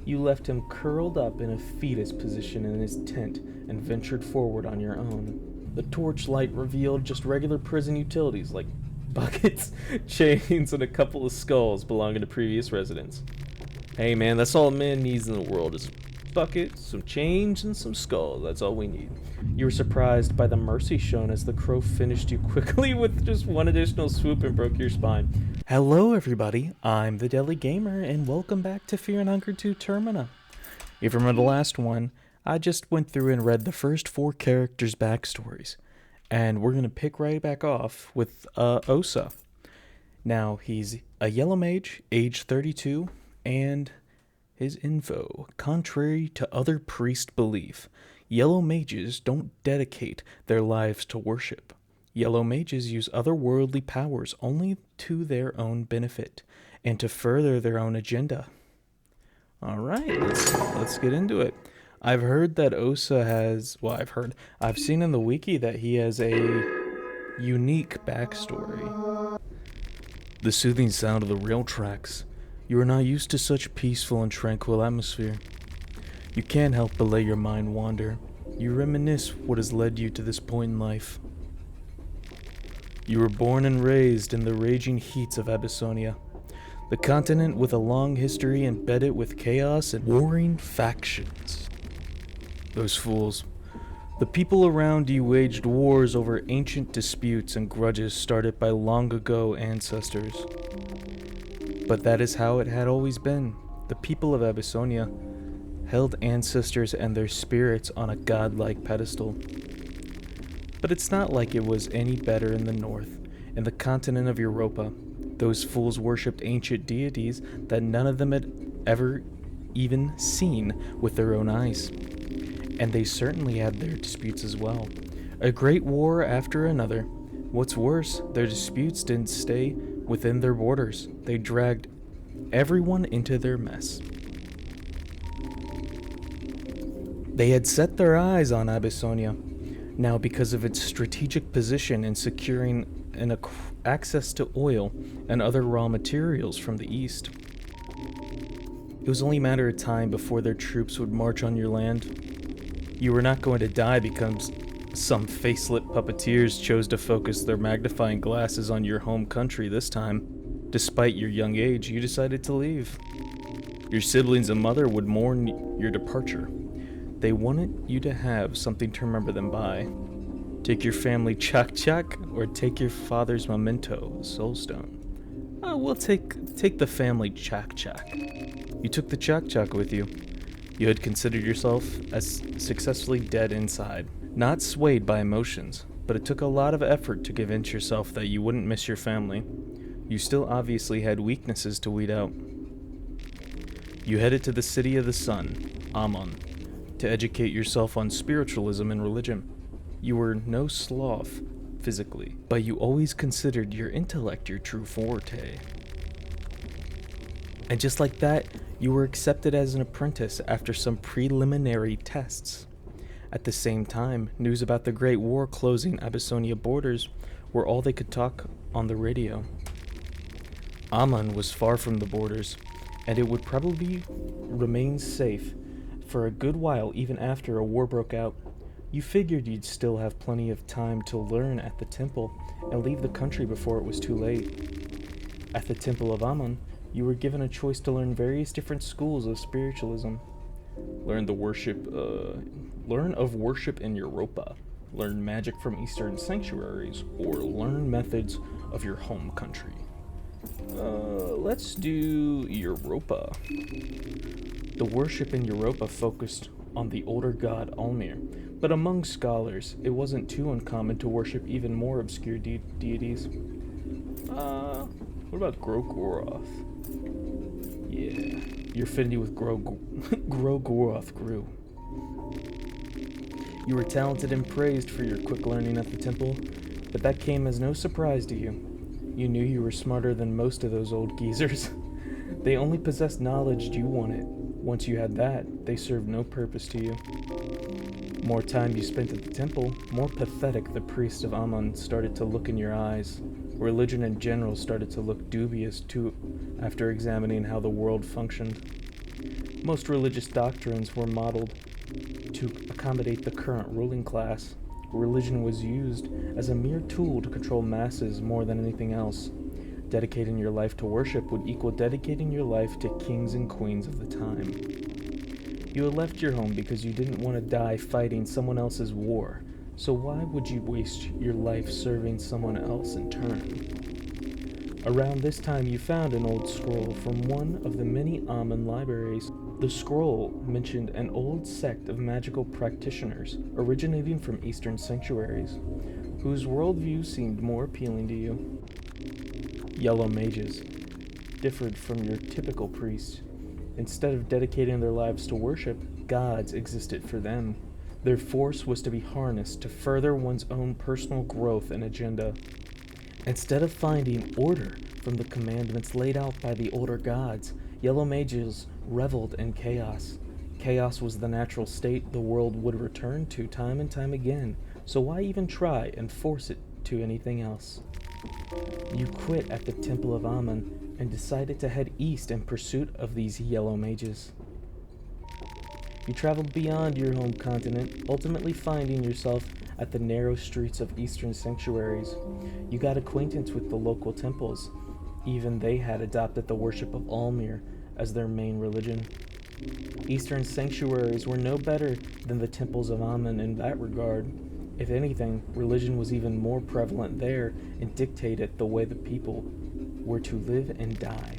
You left him curled up in a fetus position in his tent and ventured forward on your own. The torchlight revealed just regular prison utilities like buckets, chains, and a couple of skulls belonging to previous residents. Hey man, that's all a man needs in the world is a bucket, some change, and some skulls. That's all we need. You were surprised by the mercy shown as the crow finished you quickly with just one additional swoop and broke your spine. Hello everybody, I'm the Deli Gamer, and welcome back to Fear and Hunger 2 Termina. If you remember the last one, I just went through and read the first 4 characters' backstories. And we're going to pick right back off with Osa. Now, he's a yellow mage, age 32, and his info. Contrary to other priest belief, yellow mages don't dedicate their lives to worship. Yellow mages use otherworldly powers only to their own benefit and to further their own agenda. Alright, let's get into it. I've heard that Osa has, I've seen in the wiki that he has a unique backstory. The soothing sound of the rail tracks. You are not used to such peaceful and tranquil atmosphere. You can't help but let your mind wander. You reminisce what has led you to this point in life. You were born and raised in the raging heats of Abyssonia, the continent with a long history embedded with chaos and warring factions. Those fools. The people around you waged wars over ancient disputes and grudges started by long ago ancestors. But that is how it had always been. The people of Abyssonia held ancestors and their spirits on a godlike pedestal. But it's not like it was any better in the north, in the continent of Europa. Those fools worshipped ancient deities that none of them had ever even seen with their own eyes. And they certainly had their disputes as well. A great war after another. What's worse, their disputes didn't stay within their borders. They dragged everyone into their mess. They had set their eyes on Abyssonia. Now, because of its strategic position in securing access to oil and other raw materials from the east. It was only a matter of time before their troops would march on your land. You were not going to die because some facelit puppeteers chose to focus their magnifying glasses on your home country this time. Despite your young age, you decided to leave. Your siblings and mother would mourn your departure. They wanted you to have something to remember them by. Take your family chak-chak, or take your father's memento, soulstone. We'll take the family chak-chak. You took the chak-chak with you. You had considered yourself as successfully dead inside, not swayed by emotions, but it took a lot of effort to convince yourself that you wouldn't miss your family. You still obviously had weaknesses to weed out. You headed to the city of the sun, Amon, to educate yourself on spiritualism and religion. You were no sloth physically, but you always considered your intellect your true forte. And just like that, you were accepted as an apprentice after some preliminary tests. At the same time, news about the Great War closing Abyssonia borders were all they could talk on the radio. Amon was far from the borders, and it would probably remain safe for a good while even after a war broke out. You figured you'd still have plenty of time to learn at the temple and leave the country before it was too late. At the Temple of Amon, you were given a choice to learn various different schools of spiritualism. Learn of worship in Europa. Learn magic from Eastern sanctuaries, or learn methods of your home country. Let's do Europa. The worship in Europa focused on the older god Almir, but among scholars, it wasn't too uncommon to worship even more obscure deities. What about Grogoroth? Yeah, your affinity with Grogoroth grew. You were talented and praised for your quick learning at the temple, but that came as no surprise to you. You knew you were smarter than most of those old geezers. They only possessed knowledge you wanted. Once you had that, they served no purpose to you. More time you spent at the temple, more pathetic the priest of Amon started to look in your eyes. Religion in general started to look dubious too after examining how the world functioned. Most religious doctrines were modeled to accommodate the current ruling class. Religion was used as a mere tool to control masses more than anything else. Dedicating your life to worship would equal dedicating your life to kings and queens of the time. You had left your home because you didn't want to die fighting someone else's war, so why would you waste your life serving someone else in turn? Around this time you found an old scroll from one of the many Amun libraries. The scroll mentioned an old sect of magical practitioners originating from Eastern sanctuaries, whose worldview seemed more appealing to you. Yellow mages differed from your typical priests. Instead of dedicating their lives to worship, gods existed for them. Their force was to be harnessed to further one's own personal growth and agenda. Instead of finding order from the commandments laid out by the older gods, yellow mages reveled in chaos. Chaos was the natural state the world would return to time and time again, so why even try and force it to anything else? You quit at the Temple of Amun and decided to head east in pursuit of these yellow mages. You traveled beyond your home continent, ultimately finding yourself at the narrow streets of Eastern sanctuaries. You got acquaintance with the local temples. Even they had adopted the worship of Almir as their main religion. Eastern sanctuaries were no better than the temples of Amun in that regard. If anything, religion was even more prevalent there and dictated the way the people were to live and die.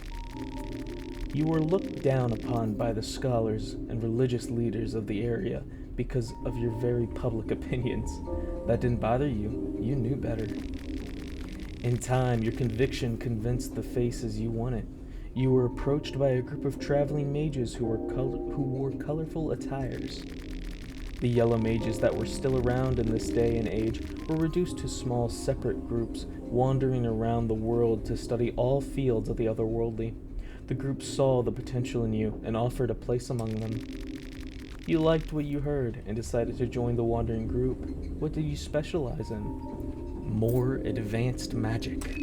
You were looked down upon by the scholars and religious leaders of the area because of your very public opinions. That didn't bother you. You knew better. In time, your conviction convinced the faces you wanted. You were approached by a group of traveling mages who wore colorful attires. The yellow mages that were still around in this day and age were reduced to small separate groups, wandering around the world to study all fields of the otherworldly. The group saw the potential in you and offered a place among them. You liked what you heard and decided to join the wandering group. What did you specialize in? More advanced magic.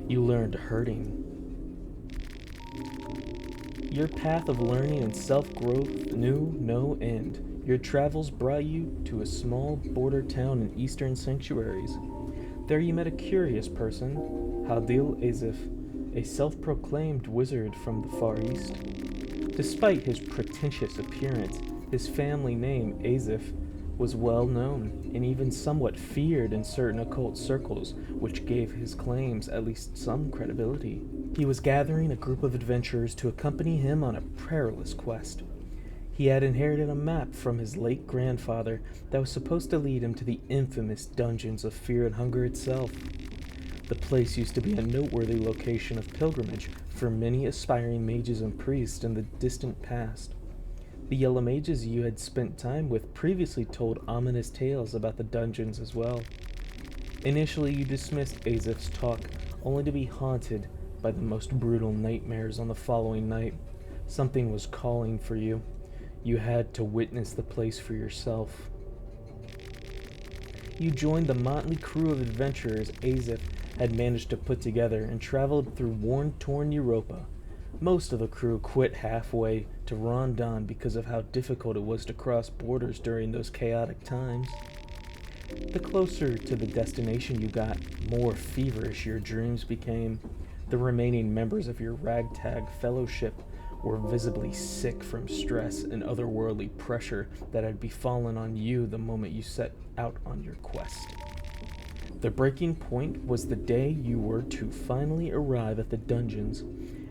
You learned herding. Your path of learning and self-growth knew no end. Your travels brought you to a small border town in Eastern sanctuaries. There you met a curious person, Hadil Azif, a self-proclaimed wizard from the Far East. Despite his pretentious appearance, his family name, Azif, was well known and even somewhat feared in certain occult circles, which gave his claims at least some credibility. He was gathering a group of adventurers to accompany him on a perilous quest. He had inherited a map from his late grandfather that was supposed to lead him to the infamous dungeons of FearandHunger itself. The place used to be a noteworthy location of pilgrimage for many aspiring mages and priests in the distant past. The yellow mages you had spent time with previously told ominous tales about the dungeons as well. Initially, you dismissed Azif's talk, only to be haunted by the most brutal nightmares on the following night. Something was calling for you. You had to witness the place for yourself. You joined the motley crew of adventurers Azif had managed to put together and traveled through worn-torn Europa. Most of the crew quit halfway to Rondon because of how difficult it was to cross borders during those chaotic times. The closer to the destination you got, more feverish your dreams became. The remaining members of your ragtag fellowship were visibly sick from stress and otherworldly pressure that had befallen on you the moment you set out on your quest. The breaking point was the day you were to finally arrive at the dungeons.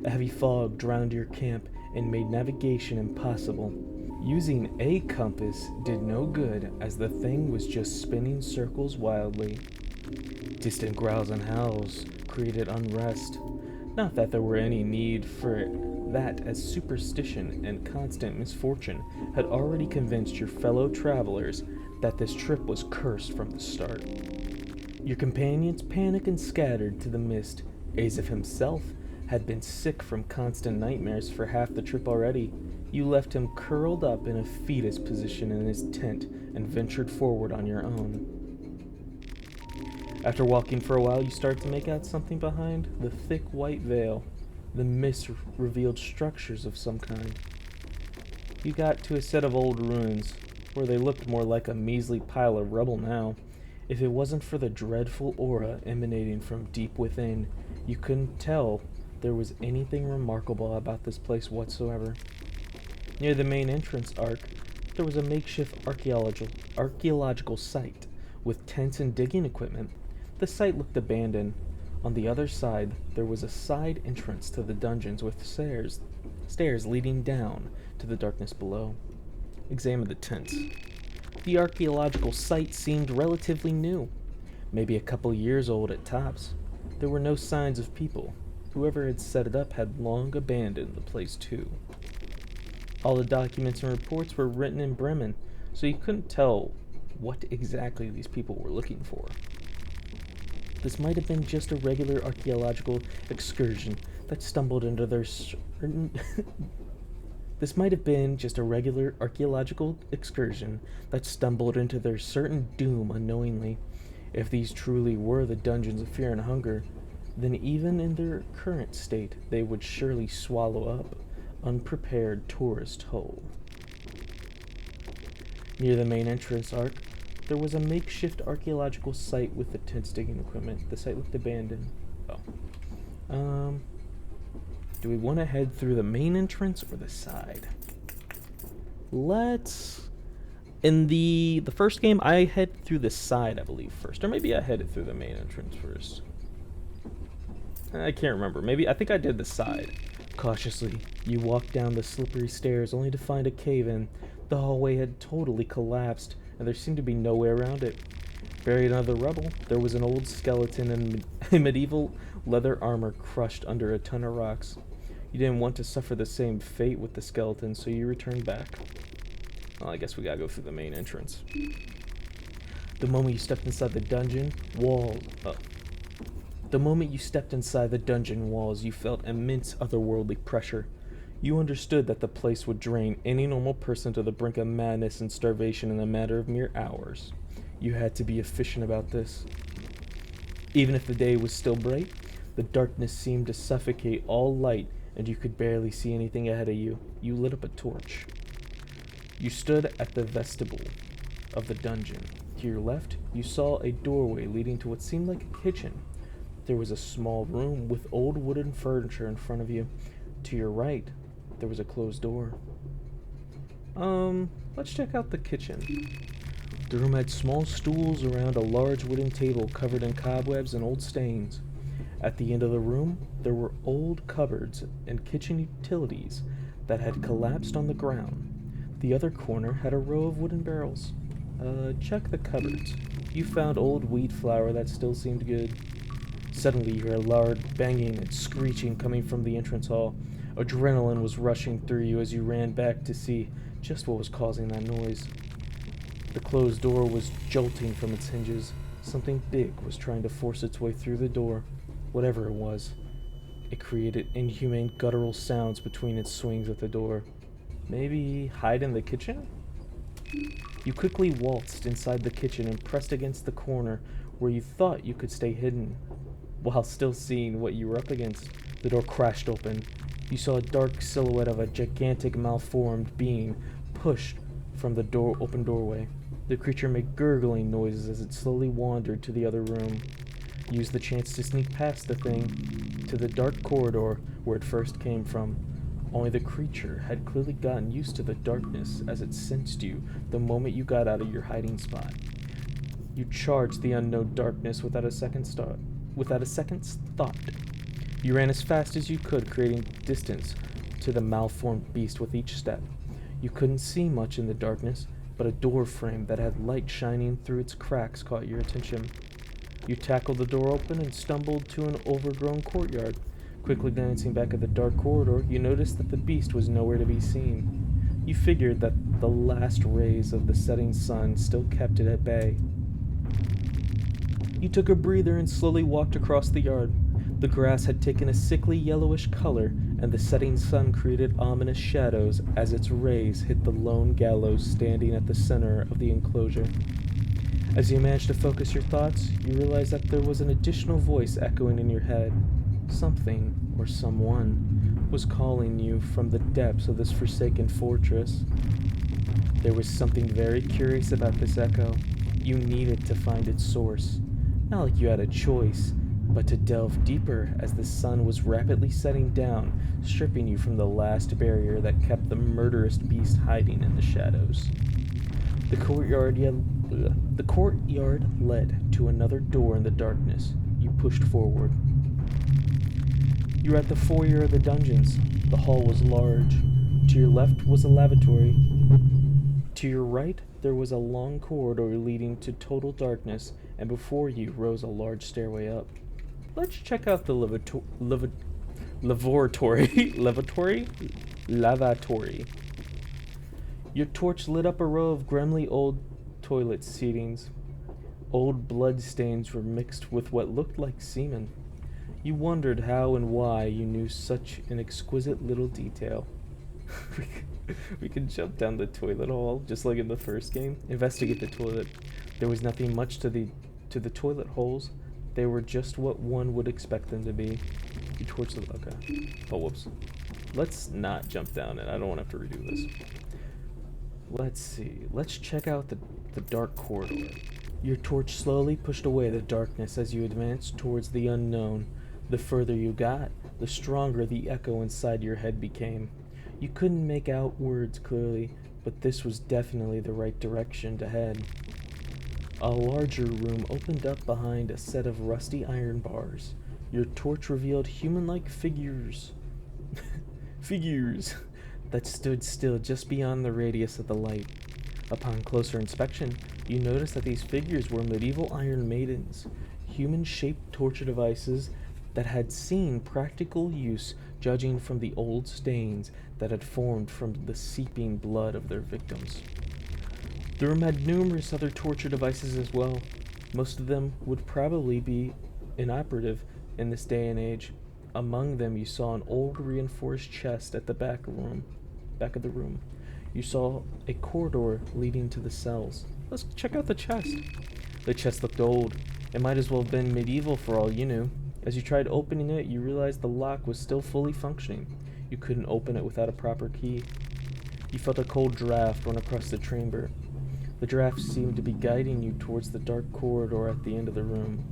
A heavy fog drowned your camp and made navigation impossible. Using a compass did no good, as the thing was just spinning circles wildly. Distant growls and howls created unrest. Not that there were any need for that, as superstition and constant misfortune had already convinced your fellow travelers that this trip was cursed from the start. Your companions panicked and scattered to the mist. Azif himself had been sick from constant nightmares for half the trip already. You left him curled up in a fetus position in his tent and ventured forward on your own. After walking for a while, you start to make out something behind the thick white veil. The mist revealed structures of some kind. You got to a set of old ruins, where they looked more like a measly pile of rubble now. If it wasn't for the dreadful aura emanating from deep within, you couldn't tell there was anything remarkable about this place whatsoever. Near the main entrance arc, there was a makeshift archaeological site with tents and digging equipment. The site looked abandoned. On the other side, there was a side entrance to the dungeons with stairs leading down to the darkness below. Examine the tents. The archaeological site seemed relatively new, maybe a couple years old at tops. There were no signs of people. Whoever had set it up had long abandoned the place too. All the documents and reports were written in Bremen, so you couldn't tell what exactly these people were looking for. This might have been just a regular archaeological excursion that stumbled into their This might have been just a regular archaeological excursion that stumbled into their certain doom unknowingly. If these truly were the dungeons of fear and hunger, then even in their current state, they would surely swallow up unprepared tourist whole. Near the main entrance arc, there was a makeshift archaeological site with the tent digging equipment. The site looked abandoned. Do we want to head through the main entrance or the side? In the first game, I head through the side, I believe, first. Or maybe I headed through the main entrance first. I can't remember. I think I did the side. Cautiously, you walked down the slippery stairs only to find a cave-in. The hallway had totally collapsed, and there seemed to be no way around it. Buried under the rubble, there was an old skeleton and a medieval leather armor crushed under a ton of rocks. You didn't want to suffer the same fate with the skeleton, so you returned back. Well, I guess we gotta go through the main entrance. The moment you stepped inside the dungeon walls, you felt immense otherworldly pressure. You understood that the place would drain any normal person to the brink of madness and starvation in a matter of mere hours. You had to be efficient about this. Even if the day was still bright, the darkness seemed to suffocate all light, and you could barely see anything ahead of you. You lit up a torch. You stood at the vestibule of the dungeon. To your left, you saw a doorway leading to what seemed like a kitchen. There was a small room with old wooden furniture in front of you. To your right, there was a closed door. Let's check out the kitchen. The room had small stools around a large wooden table covered in cobwebs and old stains. At the end of the room, there were old cupboards and kitchen utilities that had collapsed on the ground. The other corner had a row of wooden barrels. Check the cupboards. You found old wheat flour that still seemed good. Suddenly, you heard a loud banging and screeching coming from the entrance hall. Adrenaline was rushing through you as you ran back to see just what was causing that noise. The closed door was jolting from its hinges. Something big was trying to force its way through the door. Whatever it was, it created inhumane guttural sounds between its swings at the door. Maybe hide in the kitchen? You quickly waltzed inside the kitchen and pressed against the corner where you thought you could stay hidden. While still seeing what you were up against, the door crashed open. You saw a dark silhouette of a gigantic malformed being pushed from the open doorway. The creature made gurgling noises as it slowly wandered to the other room. You used the chance to sneak past the thing to the dark corridor where it first came from. Only the creature had clearly gotten used to the darkness as it sensed you the moment you got out of your hiding spot. You charged the unknown darkness without a second's thought. You ran as fast as you could, creating distance to the malformed beast with each step. You couldn't see much in the darkness, but a door frame that had light shining through its cracks caught your attention. You tackled the door open and stumbled to an overgrown courtyard. Quickly glancing back at the dark corridor, you noticed that the beast was nowhere to be seen. You figured that the last rays of the setting sun still kept it at bay. You took a breather and slowly walked across the yard. The grass had taken a sickly yellowish color, and the setting sun created ominous shadows as its rays hit the lone gallows standing at the center of the enclosure. As you managed to focus your thoughts, you realized that there was an additional voice echoing in your head. Something, or someone, was calling you from the depths of this forsaken fortress. There was something very curious about this echo. You needed to find its source. Not like you had a choice, but to delve deeper as the sun was rapidly setting down, stripping you from the last barrier that kept the murderous beast hiding in the shadows. The courtyard led to another door in the darkness. You pushed forward. You were at the foyer of the dungeons. The hall was large. To your left was a lavatory. To your right, there was a long corridor leading to total darkness, and before you rose a large stairway up. Let's check out the lavatory. Your torch lit up a row of grimly old toilet seatings. Old blood stains were mixed with what looked like semen. You wondered how and why you knew such an exquisite little detail. We can jump down the toilet hall, just like in the first game. Investigate the toilet. There was nothing much to the toilet holes. They were just what one would expect them to be. You torch the... Okay. Oh, whoops. Let's not jump down it. I don't want to have to redo this. Let's see. Let's check out the dark corridor. Your torch slowly pushed away the darkness as you advanced towards the unknown. The further you got, the stronger the echo inside your head became. You couldn't make out words clearly, but this was definitely the right direction to head. A larger room opened up behind a set of rusty iron bars. Your torch revealed human-like figures that stood still just beyond the radius of the light. Upon closer inspection, you noticed that these figures were medieval iron maidens, human-shaped torture devices that had seen practical use, judging from the old stains that had formed from the seeping blood of their victims. The room had numerous other torture devices as well. Most of them would probably be inoperative in this day and age. Among them, you saw an old reinforced chest at the back of the room. You saw a corridor leading to the cells. Let's check out the chest. The chest looked old. It might as well have been medieval for all you knew. As you tried opening it, you realized the lock was still fully functioning. You couldn't open it without a proper key. You felt a cold draft run across the chamber. The draft seemed to be guiding you towards the dark corridor at the end of the room.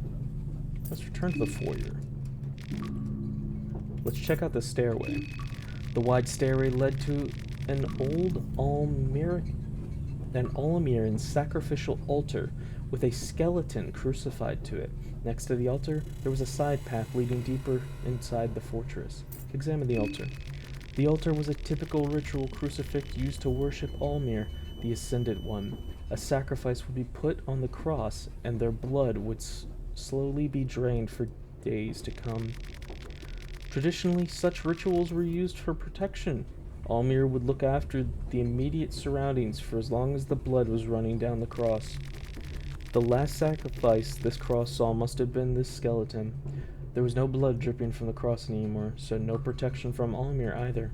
Let's return to the foyer. Let's check out the stairway. The wide stairway led to an old Alamiran sacrificial altar with a skeleton crucified to it. Next to the altar, there was a side path leading deeper inside the fortress. Examine the altar. The altar was a typical ritual crucifix used to worship Almir, the Ascended One. A sacrifice would be put on the cross, and their blood would slowly be drained for days to come. Traditionally, such rituals were used for protection. Almir would look after the immediate surroundings for as long as the blood was running down the cross. The last sacrifice this cross saw must have been this skeleton. There was no blood dripping from the cross anymore, so no protection from Almir either.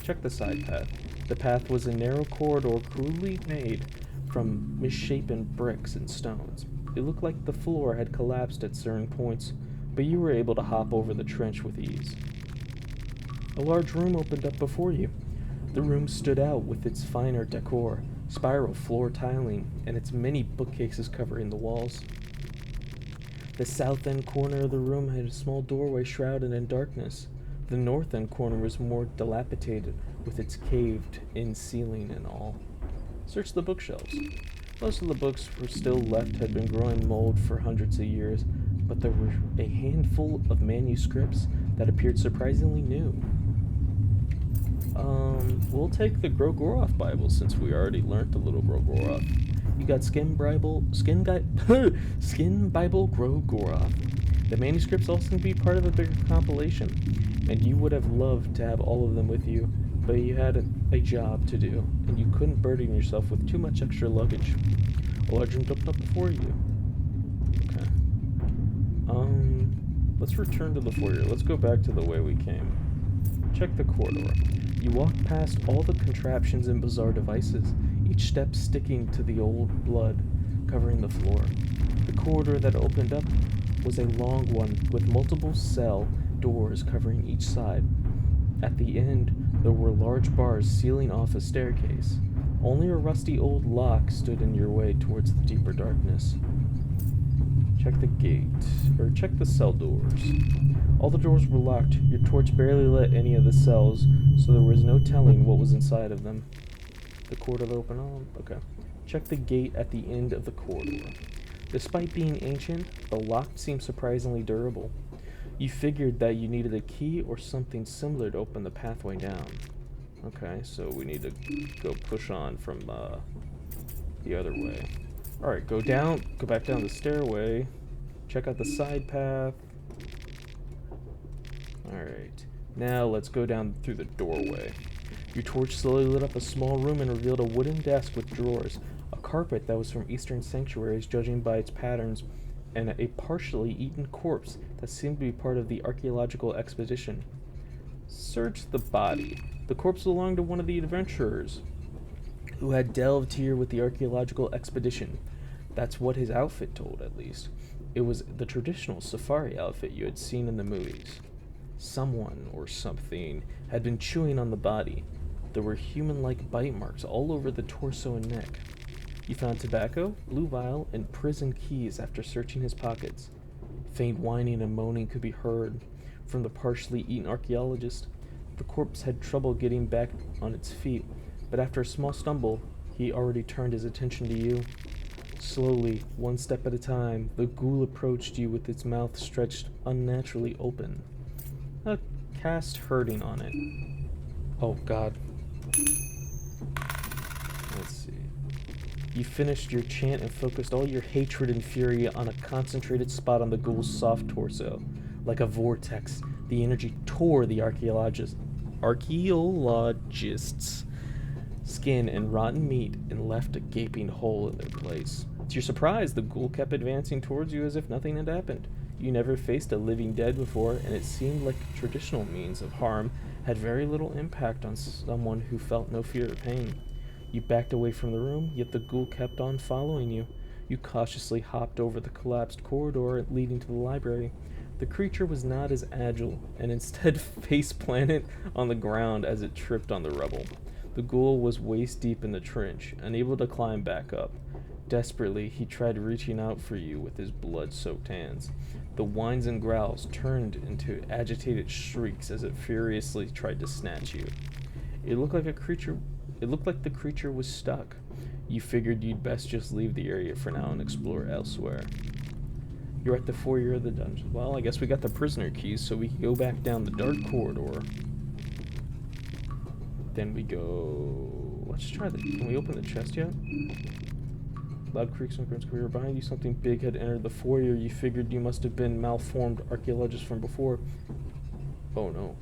Check the side path. The path was a narrow corridor crudely made from misshapen bricks and stones. It looked like the floor had collapsed at certain points, but you were able to hop over the trench with ease. A large room opened up before you. The room stood out with its finer decor, spiral floor tiling, and its many bookcases covering the walls. The south end corner of the room had a small doorway shrouded in darkness. The north end corner was more dilapidated, with its caved-in ceiling and all. Search the bookshelves. Most of the books were still left had been growing mold for hundreds of years, but there were a handful of manuscripts that appeared surprisingly new. We'll take the Grogoroth Bible since we already learned a little Grogoroth. You got Skin Bible Grogoroth. The manuscripts all seem to be part of a bigger compilation, and you would have loved to have all of them with you, but you had a job to do, and you couldn't burden yourself with too much extra luggage. A large room opened up before you. Okay. Let's return to the foyer. Let's go back to the way we came. Check the corridor. You walked past all the contraptions and bizarre devices, each step sticking to the old blood covering the floor. The corridor that opened up was a long one with multiple cell doors covering each side. At the end, there were large bars sealing off a staircase. Only a rusty old lock stood in your way towards the deeper darkness. Check the gate, or check the cell doors. All the doors were locked. Your torch barely lit any of the cells, so there was no telling what was inside of them. The corridor open on? Okay. Check the gate at the end of the corridor. Despite being ancient, the lock seemed surprisingly durable. You figured that you needed a key or something similar to open the pathway down. Okay, so we need to go push on from the other way. Alright, go back down the stairway. Check out the side path. Alright, now let's go down through the doorway. Your torch slowly lit up a small room and revealed a wooden desk with drawers, a carpet that was from Eastern sanctuaries, judging by its patterns, and a partially eaten corpse that seemed to be part of the archaeological expedition. Search the body. The corpse belonged to one of the adventurers who had delved here with the archaeological expedition. That's what his outfit told, at least. It was the traditional safari outfit you had seen in the movies. Someone or something had been chewing on the body. There were human-like bite marks all over the torso and neck. You found tobacco, blue vial, and prison keys after searching his pockets. Faint whining and moaning could be heard from the partially eaten archaeologist. The corpse had trouble getting back on its feet, but after a small stumble, he already turned his attention to you. Slowly, one step at a time, the ghoul approached you with its mouth stretched unnaturally open. Cast hurting on it. Oh god. Let's see. You finished your chant and focused all your hatred and fury on a concentrated spot on the ghoul's soft torso. Like a vortex, the energy tore the archaeologist's skin and rotten meat and left a gaping hole in their place. To your surprise, the ghoul kept advancing towards you as if nothing had happened. You never faced a living dead before, and it seemed like traditional means of harm had very little impact on someone who felt no fear or pain. You backed away from the room, yet the ghoul kept on following you. You cautiously hopped over the collapsed corridor leading to the library. The creature was not as agile, and instead face-planted on the ground as it tripped on the rubble. The ghoul was waist-deep in the trench, unable to climb back up. Desperately, he tried reaching out for you with his blood-soaked hands. The whines and growls turned into agitated shrieks as it furiously tried to snatch you. It looked like the creature was stuck. You figured you'd best just leave the area for now and explore elsewhere. You're at the foyer of the dungeon. Well, I guess we got the prisoner keys, so we can go back down the dark corridor. Then we go... Let's try the... Can we open the chest yet? Loud creaks and grunts could hear behind you. Something big had entered the foyer. You figured you must have been malformed archaeologists from before. Oh no.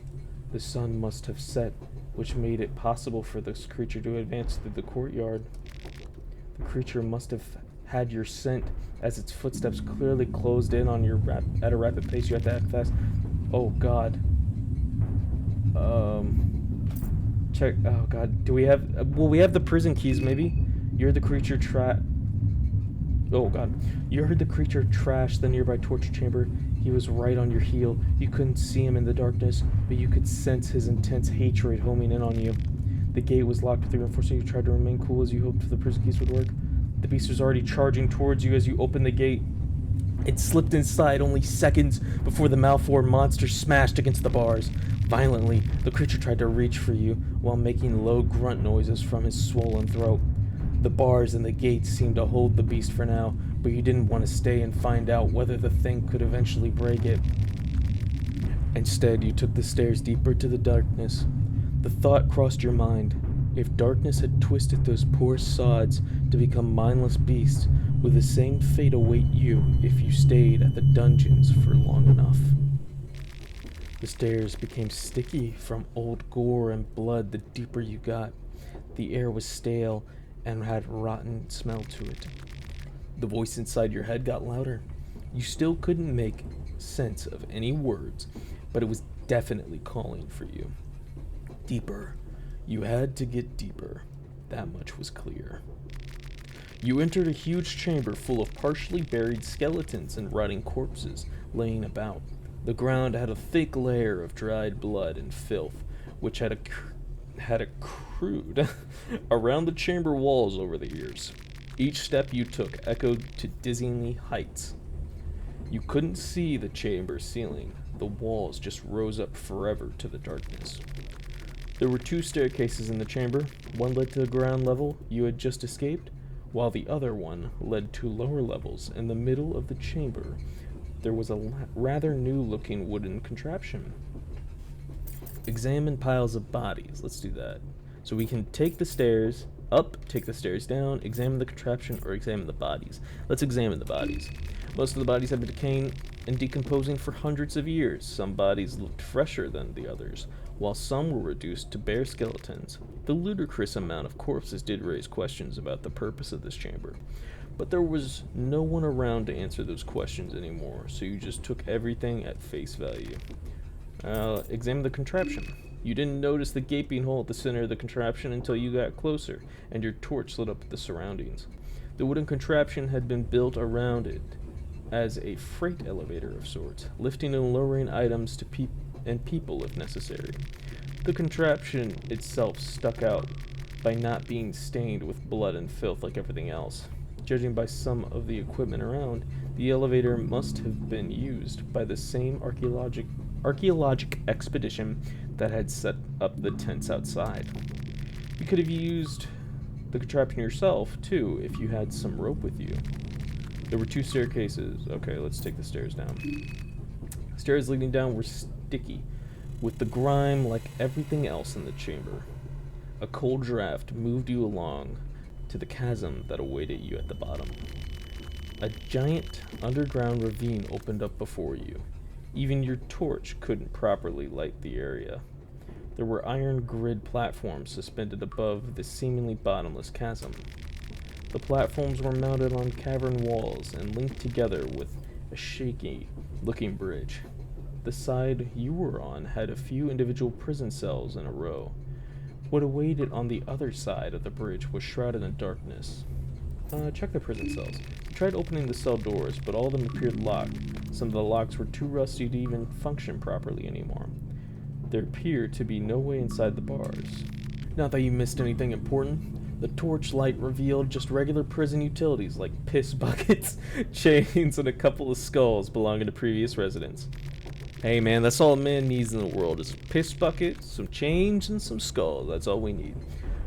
The sun must have set, which made it possible for this creature to advance through the courtyard. The creature must have had your scent, as its footsteps clearly closed in on you at a rapid pace. You have to act fast. Oh god. Check. Oh god. Do we have... well, we have the prison keys, maybe? You heard the creature Oh god. You heard the creature trash the nearby torture chamber. He was right on your heel. You couldn't see him in the darkness, but you could sense his intense hatred homing in on you. The gate was locked with reinforcing. You tried to remain cool as you hoped the prison keys would work. The beast was already charging towards you as you opened the gate. It slipped inside only seconds before the malformed monster smashed against the bars. Violently, the creature tried to reach for you while making low grunt noises from his swollen throat. The bars and the gates seemed to hold the beast for now, but you didn't want to stay and find out whether the thing could eventually break it. Instead, you took the stairs deeper to the darkness. The thought crossed your mind. If darkness had twisted those poor sods to become mindless beasts, would the same fate await you if you stayed at the dungeons for long enough? The stairs became sticky from old gore and blood the deeper you got. The air was stale and had rotten smell to it. The voice inside your head got louder. You still couldn't make sense of any words, but it was definitely calling for you. Deeper. You had to get deeper. That much was clear. You entered a huge chamber full of partially buried skeletons and rotting corpses laying about. The ground had a thick layer of dried blood and filth, which had accrued around the chamber walls over the years. Each step you took echoed to dizzying heights. You couldn't see the chamber ceiling. The walls just rose up forever to the darkness. There were 2 staircases in the chamber. One led to the ground level you had just escaped, while the other one led to lower levels. In the middle of the chamber, there was a rather new-looking wooden contraption. Examine piles of bodies. Let's do that. So we can take the stairs up, take the stairs down, examine the contraption, or examine the bodies. Let's examine the bodies. Most of the bodies have been decaying and decomposing for hundreds of years. Some bodies looked fresher than the others, while some were reduced to bare skeletons. The ludicrous amount of corpses did raise questions about the purpose of this chamber, but there was no one around to answer those questions anymore, so you just took everything at face value. Examine the contraption. You didn't notice the gaping hole at the center of the contraption until you got closer, and your torch lit up the surroundings. The wooden contraption had been built around it as a freight elevator of sorts, lifting and lowering items to people if necessary. The contraption itself stuck out by not being stained with blood and filth like everything else. Judging by some of the equipment around, the elevator must have been used by the same archaeologic expedition that had set up the tents outside. You could have used the contraption yourself, too, if you had some rope with you. There were 2 staircases. Okay, let's take the stairs down. Stairs leading down were sticky, with the grime like everything else in the chamber. A cold draft moved you along to the chasm that awaited you at the bottom. A giant underground ravine opened up before you. Even your torch couldn't properly light the area. There were iron grid platforms suspended above the seemingly bottomless chasm. The platforms were mounted on cavern walls and linked together with a shaky-looking bridge. The side you were on had a few individual prison cells in a row. What awaited on the other side of the bridge was shrouded in darkness. Check the prison cells. You tried opening the cell doors, but all of them appeared locked. Some of the locks were too rusty to even function properly anymore. There appeared to be no way inside the bars. Not that you missed anything important. The torchlight revealed just regular prison utilities like piss buckets, chains, and a couple of skulls belonging to previous residents. Hey man, that's all a man needs in the world is a piss bucket, some chains, and some skulls. That's all we need.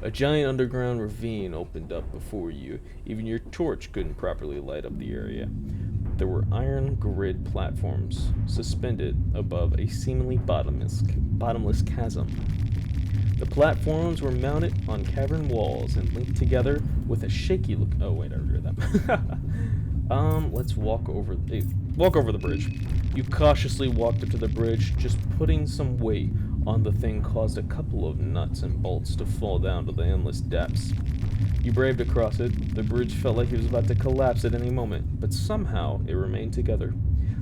A giant underground ravine opened up before you. Even your torch couldn't properly light up the area. There were iron grid platforms suspended above a seemingly bottomless chasm. The platforms were mounted on cavern walls and linked together with a shaky look. Oh wait, I already read that. Let's walk over the bridge. You cautiously walked up to the bridge. Just putting some weight on the thing caused a couple of nuts and bolts to fall down to the endless depths. You braved across it. The bridge felt like it was about to collapse at any moment, but somehow it remained together.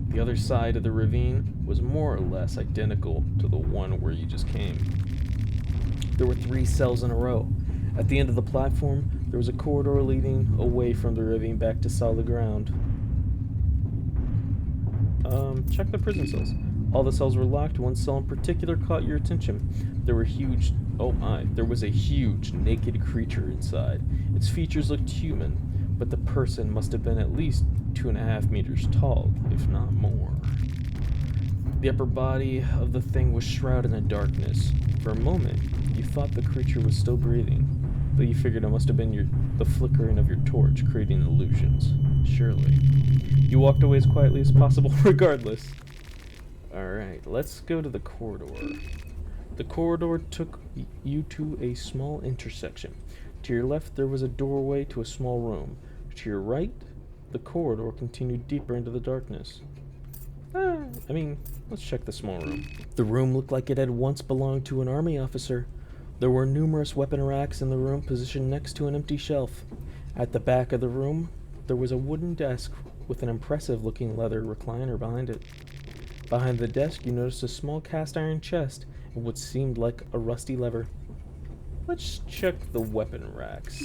The other side of the ravine was more or less identical to the one where you just came. There were 3 cells in a row. At the end of the platform, there was a corridor leading away from the ravine back to solid ground. Check the prison cells. All the cells were locked. One cell in particular caught your attention. There was a huge, naked creature inside. Its features looked human, but the person must have been at least 2.5 meters tall, if not more. The upper body of the thing was shrouded in darkness. For a moment, you thought the creature was still breathing, though you figured it must have been the flickering of your torch creating illusions. Surely. You walked away as quietly as possible, regardless. Alright, let's go to the corridor. The corridor took you to a small intersection. To your left, there was a doorway to a small room. To your right, the corridor continued deeper into the darkness. Let's check the small room. The room looked like it had once belonged to an army officer. There were numerous weapon racks in the room positioned next to an empty shelf. At the back of the room, there was a wooden desk with an impressive-looking leather recliner behind it. Behind the desk, you noticed a small cast-iron chest and what seemed like a rusty lever. Let's check the weapon racks.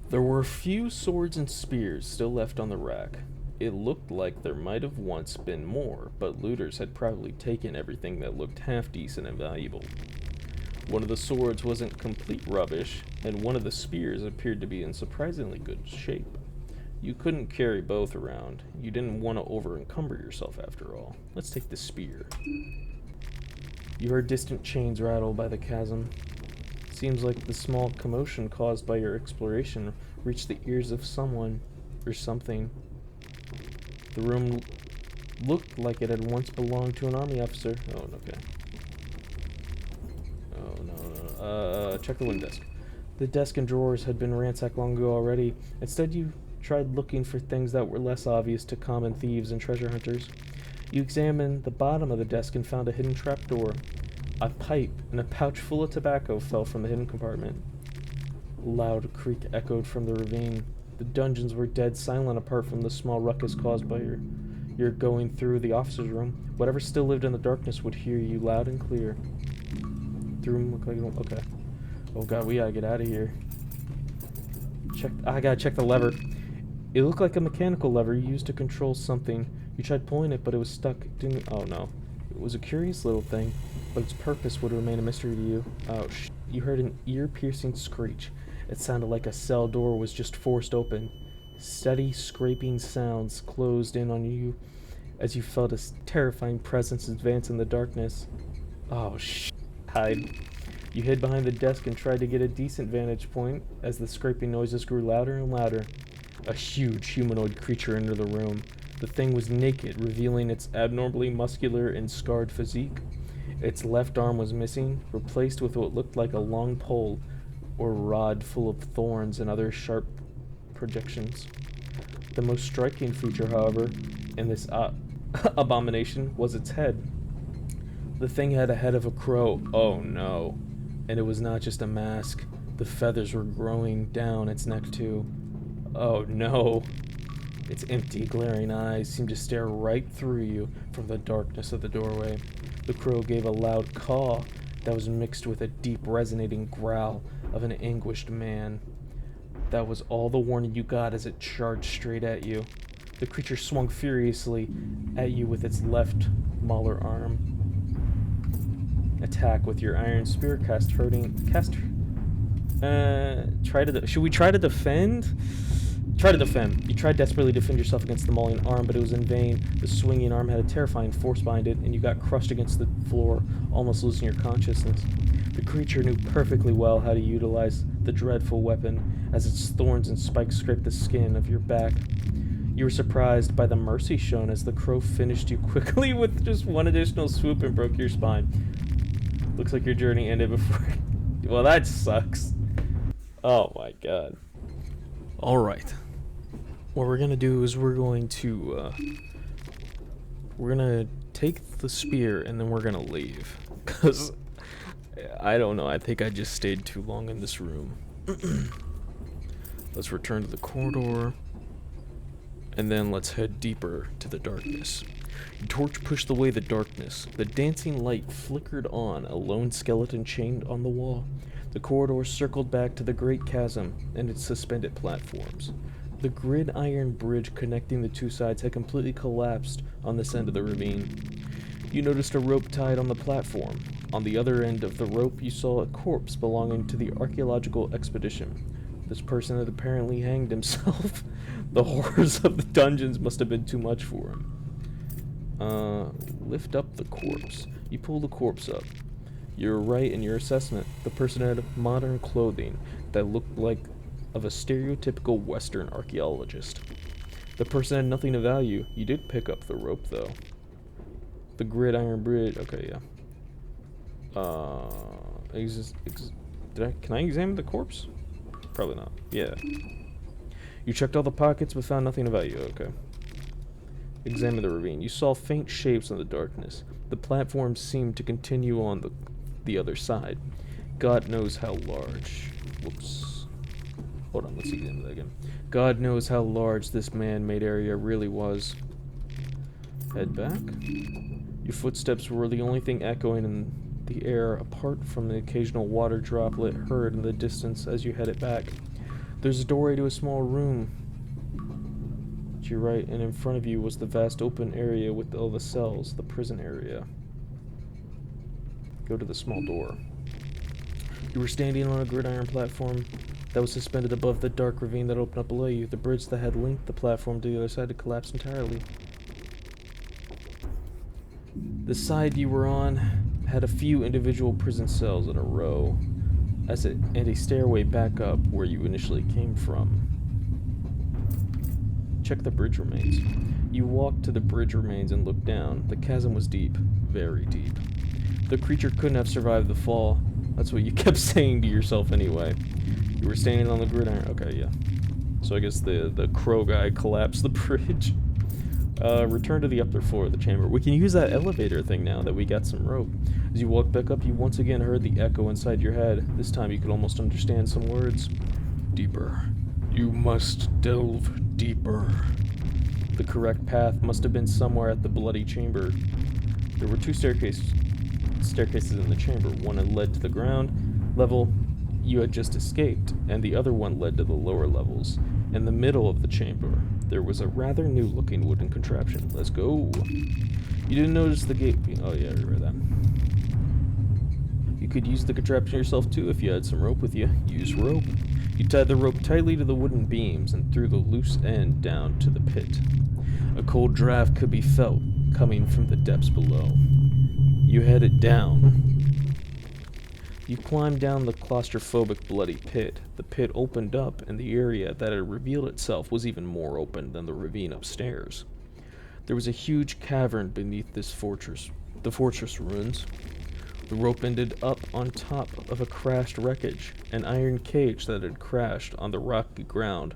There were a few swords and spears still left on the rack. It looked like there might have once been more, but looters had probably taken everything that looked half-decent and valuable. One of the swords wasn't complete rubbish, and one of the spears appeared to be in surprisingly good shape. You couldn't carry both around. You didn't want to over-encumber yourself after all. Let's take the spear. You heard distant chains rattle by the chasm. Seems like the small commotion caused by your exploration reached the ears of someone or something. The room looked like it had once belonged to an army officer. Oh, okay. Oh, no. Check the window desk. The desk and drawers had been ransacked long ago already. Instead, you tried looking for things that were less obvious to common thieves and treasure hunters. You examined the bottom of the desk and found a hidden trapdoor. A pipe and a pouch full of tobacco fell from the hidden compartment. A loud creak echoed from the ravine. The dungeons were dead silent apart from the small ruckus caused by your going through the officer's room. Whatever still lived in the darkness would hear you loud and clear. The room looked like okay. Oh god, we gotta get out of here. I gotta check the lever. It looked like a mechanical lever used to control something. You tried pulling it, but it was stuck. Oh no. It was a curious little thing, but its purpose would remain a mystery to you. Oh You heard an ear-piercing screech. It sounded like a cell door was just forced open. Steady scraping sounds closed in on you as you felt a terrifying presence advance in the darkness. Oh Hide. You hid behind the desk and tried to get a decent vantage point as the scraping noises grew louder and louder. A huge humanoid creature entered the room. The thing was naked, revealing its abnormally muscular and scarred physique. Its left arm was missing, replaced with what looked like a long pole or rod full of thorns and other sharp projections. The most striking feature, however, in this abomination was its head. The thing had a head of a crow. Oh no. And it was not just a mask. The feathers were growing down its neck too. Oh no. Its empty, glaring eyes seemed to stare right through you from the darkness of the doorway. The crow gave a loud caw that was mixed with a deep, resonating growl of an anguished man. That was all the warning you got as it charged straight at you. The creature swung furiously at you with its left mauler arm. Attack with your iron spear should we try to defend? Try to defend. You tried desperately to defend yourself against the mauling arm, but it was in vain. The swinging arm had a terrifying force behind it, and you got crushed against the floor, almost losing your consciousness. The creature knew perfectly well how to utilize the dreadful weapon, as its thorns and spikes scraped the skin of your back. You were surprised by the mercy shown as the crow finished you quickly with just one additional swoop and broke your spine. Looks like your journey ended before... Well, that sucks. Oh my god. Alright. What we're gonna do is we're gonna take the spear and then we're gonna leave. Because, I don't know, I think I just stayed too long in this room. Let's return to the corridor. And then let's head deeper to the darkness. Your torch pushed away the darkness. The dancing light flickered on a lone skeleton chained on the wall. The corridor circled back to the great chasm and its suspended platforms. The grid iron bridge connecting the two sides had completely collapsed on this end of the ravine. You noticed a rope tied on the platform. On the other end of the rope, you saw a corpse belonging to the archaeological expedition. This person had apparently hanged himself. The horrors of the dungeons must have been too much for him. Lift up the corpse. You pull the corpse up. You're right in your assessment. The person had modern clothing that looked like of a stereotypical Western archaeologist. The person had nothing of value. You did pick up the rope, though. The gridiron bridge. Okay, yeah. Can I examine the corpse? Probably not. Yeah. You checked all the pockets but found nothing of value. Okay. Examine the ravine. You saw faint shapes in the darkness. The platform seemed to continue on the other side. God knows how large. Whoops. Hold on, let's examine that again. God knows how large this man-made area really was. Head back. Your footsteps were the only thing echoing in the air apart from the occasional water droplet heard in the distance as you headed back. There's a doorway to a small room to your right, and in front of you was the vast open area with all the cells, the prison area. Go to the small door. You were standing on a gridiron platform that was suspended above the dark ravine that opened up below you. The bridge that had linked the platform to the other side had collapsed entirely. The side you were on had a few individual prison cells in a row, and a stairway back up where you initially came from. Check the bridge remains. You walked to the bridge remains and looked down. The chasm was deep, very deep. The creature couldn't have survived the fall. That's what you kept saying to yourself anyway. You were standing on the gridiron. Okay, yeah. So I guess the crow guy collapsed the bridge. Return to the upper floor of the chamber. We can use that elevator thing now that we got some rope. As you walked back up, you once again heard the echo inside your head. This time you could almost understand some words. Deeper. You must delve deeper. The correct path must have been somewhere at the bloody chamber. There were two staircases in the chamber. One had led to the ground level you had just escaped, and the other one led to the lower levels. In the middle of the chamber, there was a rather new-looking wooden contraption. Let's go. You didn't notice the gate being... Oh, yeah, I read that. You could use the contraption yourself, too, if you had some rope with you. Use rope. You tied the rope tightly to the wooden beams and threw the loose end down to the pit. A cold draft could be felt coming from the depths below. You headed down. You climbed down the claustrophobic bloody pit. The pit opened up, and the area that had revealed itself was even more open than the ravine upstairs. There was a huge cavern beneath the fortress ruins. The rope ended up on top of a crashed wreckage, an iron cage that had crashed on the rocky ground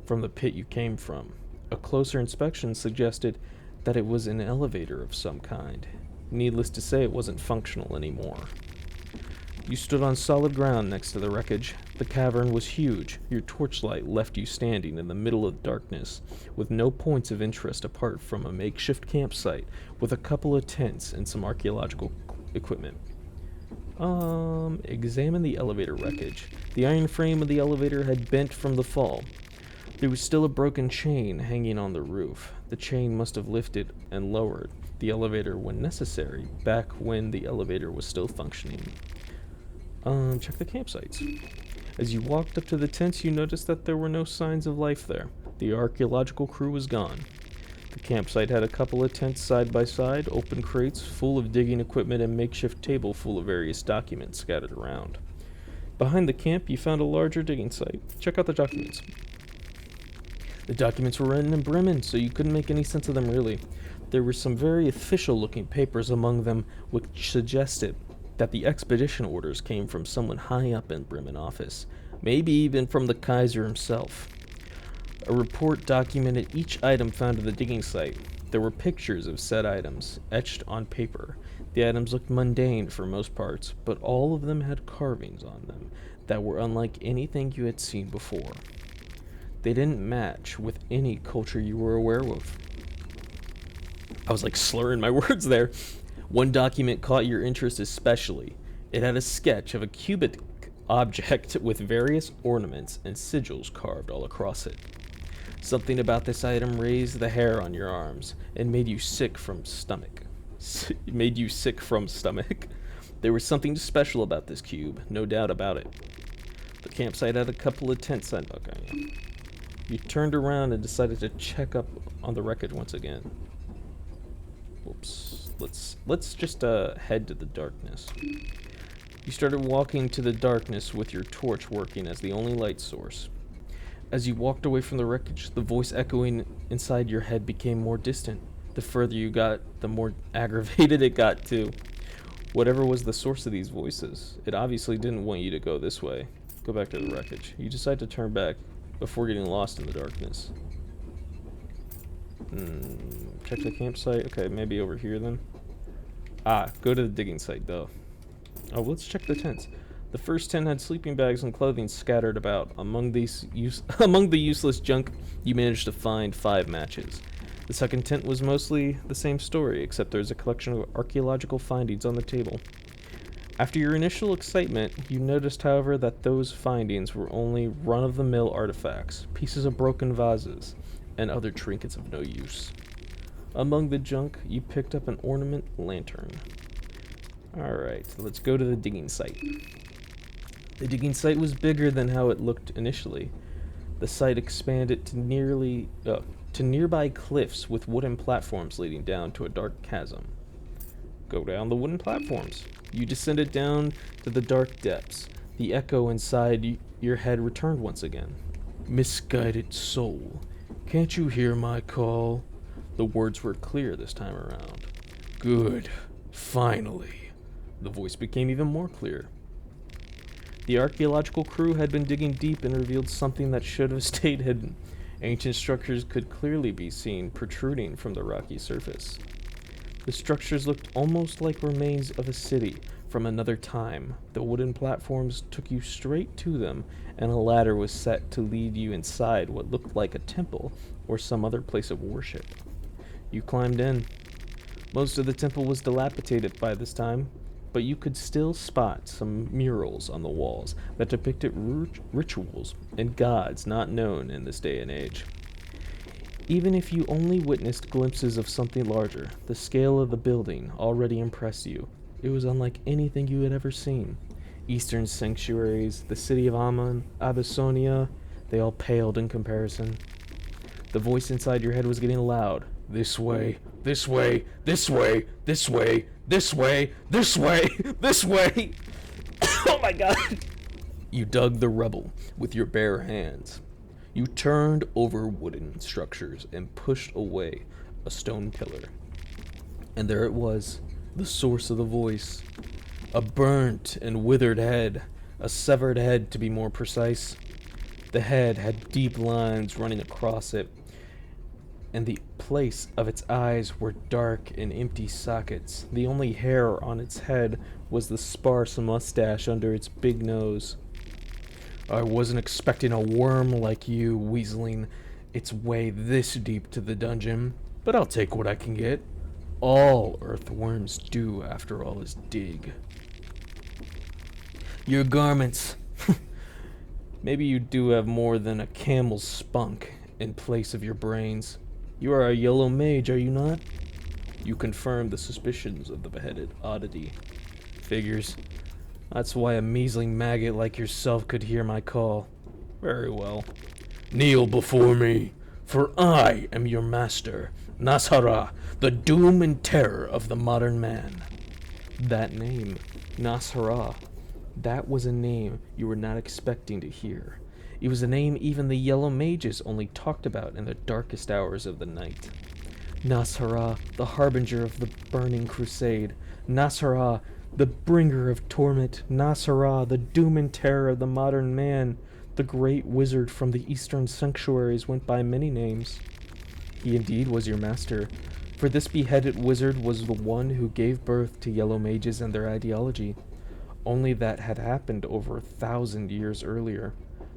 from the pit you came from. A closer inspection suggested that it was an elevator of some kind. Needless to say, it wasn't functional anymore. You stood on solid ground next to the wreckage. The cavern was huge. Your torchlight left you standing in the middle of darkness, with no points of interest apart from a makeshift campsite with a couple of tents and some archaeological equipment. Examine the elevator wreckage. The iron frame of the elevator had bent from the fall. There was still a broken chain hanging on the roof. The chain must have lifted and lowered the elevator when necessary, back when the elevator was still functioning. Check the campsites. As you walked up to the tents, you noticed that there were no signs of life there. The archaeological crew was gone. The campsite had a couple of tents side by side, open crates full of digging equipment, and makeshift table full of various documents scattered around. Behind the camp, you found a larger digging site. Check out the documents. The documents were written in Bremen, so you couldn't make any sense of them really. There were some very official-looking papers among them, which suggested that the expedition orders came from someone high up in Bremen office, maybe even from the Kaiser himself. A report documented each item found at the digging site. There were pictures of said items, etched on paper. The items looked mundane for most parts, but all of them had carvings on them that were unlike anything you had seen before. They didn't match with any culture you were aware of. I was like slurring my words there. One document caught your interest especially. It had a sketch of a cubic object with various ornaments and sigils carved all across it. Something about this item raised the hair on your arms and made you sick from stomach. There was something special about this cube, no doubt about it. The campsite had a couple of tents set. Okay. You turned around and decided to check up on the wreckage once again. Whoops. Let's just head to the darkness. You started walking to the darkness with your torch working as the only light source. As you walked away from the wreckage, the voice echoing inside your head became more distant. The further you got, the more aggravated it got too. Whatever was the source of these voices, it obviously didn't want you to go this way. Go back to the wreckage. You decide to turn back before getting lost in the darkness. Check the campsite. Okay, maybe over here then. Go to the digging site though. Oh, let's check the tents. The first tent had sleeping bags and clothing scattered about. Among the useless junk, you managed to find 5 matches. The second tent was mostly the same story, except there's a collection of archaeological findings on the table. After your initial excitement, you noticed, however, that those findings were only run-of-the-mill artifacts, pieces of broken vases, and other trinkets of no use. Among the junk, you picked up an ornament lantern. Alright, let's go to the digging site. The digging site was bigger than how it looked initially. The site expanded to nearby cliffs with wooden platforms leading down to a dark chasm. Go down the wooden platforms. You descended down to the dark depths. The echo inside your head returned once again. Misguided soul, can't you hear my call? The words were clear this time around. Good. Finally. The voice became even more clear. The archaeological crew had been digging deep and revealed something that should have stayed hidden. Ancient structures could clearly be seen protruding from the rocky surface. The structures looked almost like remains of a city from another time. The wooden platforms took you straight to them, and a ladder was set to lead you inside what looked like a temple or some other place of worship. You climbed in. Most of the temple was dilapidated by this time, but you could still spot some murals on the walls that depicted rituals and gods not known in this day and age. Even if you only witnessed glimpses of something larger, the scale of the building already impressed you. It was unlike anything you had ever seen. Eastern sanctuaries, the city of Ammon, Abyssonia, they all paled in comparison. The voice inside your head was getting loud. This way, this way, this way, this way, this way, this way, this way. Oh my god. You dug the rubble with your bare hands. You turned over wooden structures and pushed away a stone pillar. And there it was, the source of the voice. A burnt and withered head, a severed head to be more precise. The head had deep lines running across it, and the place of its eyes were dark and empty sockets. The only hair on its head was the sparse mustache under its big nose. I wasn't expecting a worm like you weaseling its way this deep to the dungeon, but I'll take what I can get. All earthworms do, after all, is dig. Your garments. Maybe you do have more than a camel's spunk in place of your brains. You are a yellow mage, are you not? You confirmed the suspicions of the beheaded oddity. Figures. That's why a measling maggot like yourself could hear my call. Very well. Kneel before me, for I am your master, Nasara, the doom and terror of the modern man. That name, Nasara, that was a name you were not expecting to hear. It was a name even the yellow mages only talked about in the darkest hours of the night. Nasara, the harbinger of the burning crusade. Nasara, the bringer of torment. Nasara, the doom and terror of the modern man. The great wizard from the eastern sanctuaries went by many names. He indeed was your master, for this beheaded wizard was the one who gave birth to yellow mages and their ideology. Only that had happened over 1,000 years earlier.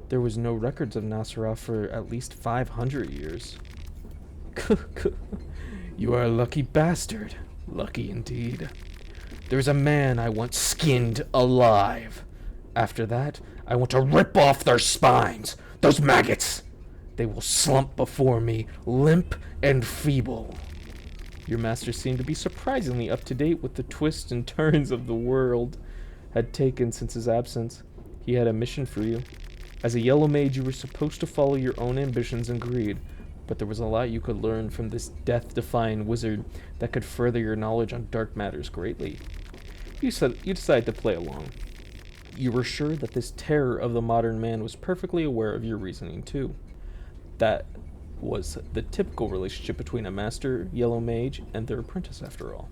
There was no records of Nasara for at least 500 years. You are a lucky bastard. Lucky indeed. There's a man I want skinned alive. After that, I want to rip off their spines. Those maggots. They will slump before me, limp and feeble. Your master seemed to be surprisingly up to date with the twists and turns of the world had taken since his absence. He had a mission for you. As a yellow mage, you were supposed to follow your own ambitions and greed, but there was a lot you could learn from this death-defying wizard that could further your knowledge on dark matters greatly. You decided to play along. You were sure that this terror of the modern man was perfectly aware of your reasoning too. That was the typical relationship between a master yellow mage and their apprentice, after all.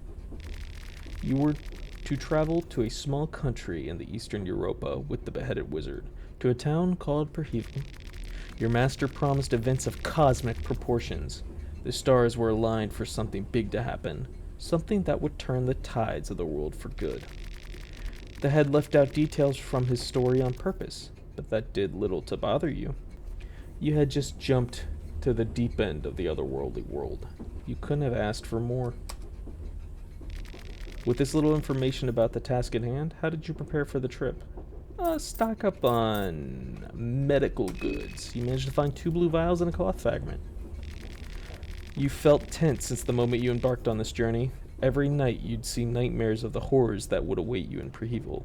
You were to travel to a small country in the eastern Europa with the beheaded wizard, to a town called Perhevel. Your master promised events of cosmic proportions. The stars were aligned for something big to happen, something that would turn the tides of the world for good. The head left out details from his story on purpose, but that did little to bother you. You had just jumped to the deep end of the otherworldly world. You couldn't have asked for more. With this little information about the task at hand, how did you prepare for the trip? Stock up on medical goods. You managed to find 2 blue vials and a cloth fragment. You felt tense since the moment you embarked on this journey. Every night you'd see nightmares of the horrors that would await you in Perhevel.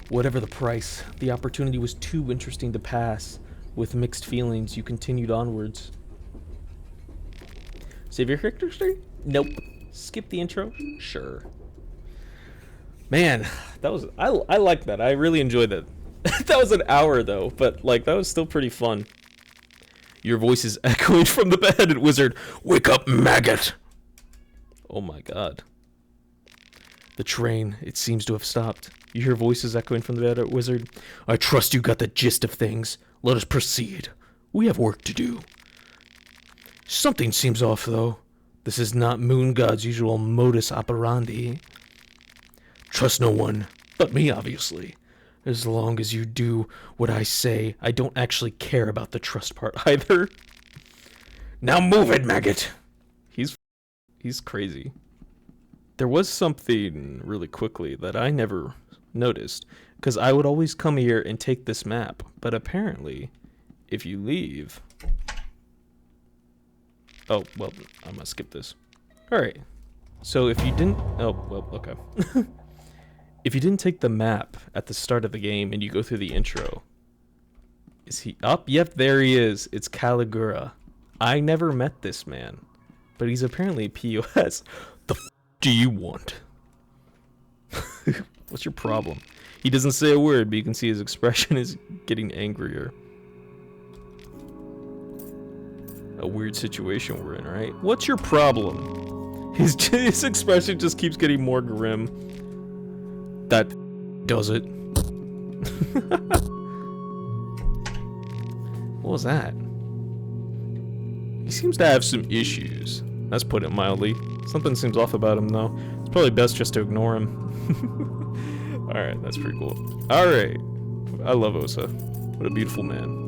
Whatever the price, the opportunity was too interesting to pass. With mixed feelings, you continued onwards. Save your character stream? Nope. Skip the intro? Sure. Man, that was... I like that. I really enjoyed that. That was an hour, though, but, like, that was still pretty fun. Your voice is echoing from the beheaded wizard. Wake up, maggot! Oh my god. The train, it seems to have stopped. You hear voices echoing from the beheaded wizard. I trust you got the gist of things. Let us proceed. We have work to do. Something seems off, though. This is not Moon God's usual modus operandi. Trust no one, but me, obviously. As long as you do what I say, I don't actually care about the trust part either. Now move it, maggot! He's crazy. There was something really quickly that I never noticed, because I would always come here and take this map, but apparently, if you leave... Oh, well, I'm gonna skip this. Alright, so if you didn't... Oh, well, okay. If you didn't take the map at the start of the game and you go through the intro... Is he up? Yep, there he is. It's Caligura. I never met this man, but he's apparently POS. The f*** do you want? What's your problem? He doesn't say a word, but you can see his expression is getting angrier. A weird situation we're in, right? What's your problem? His expression just keeps getting more grim. That does it. What was that? He seems to have some issues. Let's put it mildly. Something seems off about him, though. It's probably best just to ignore him. Alright, that's pretty cool. Alright. I love Osa. What a beautiful man.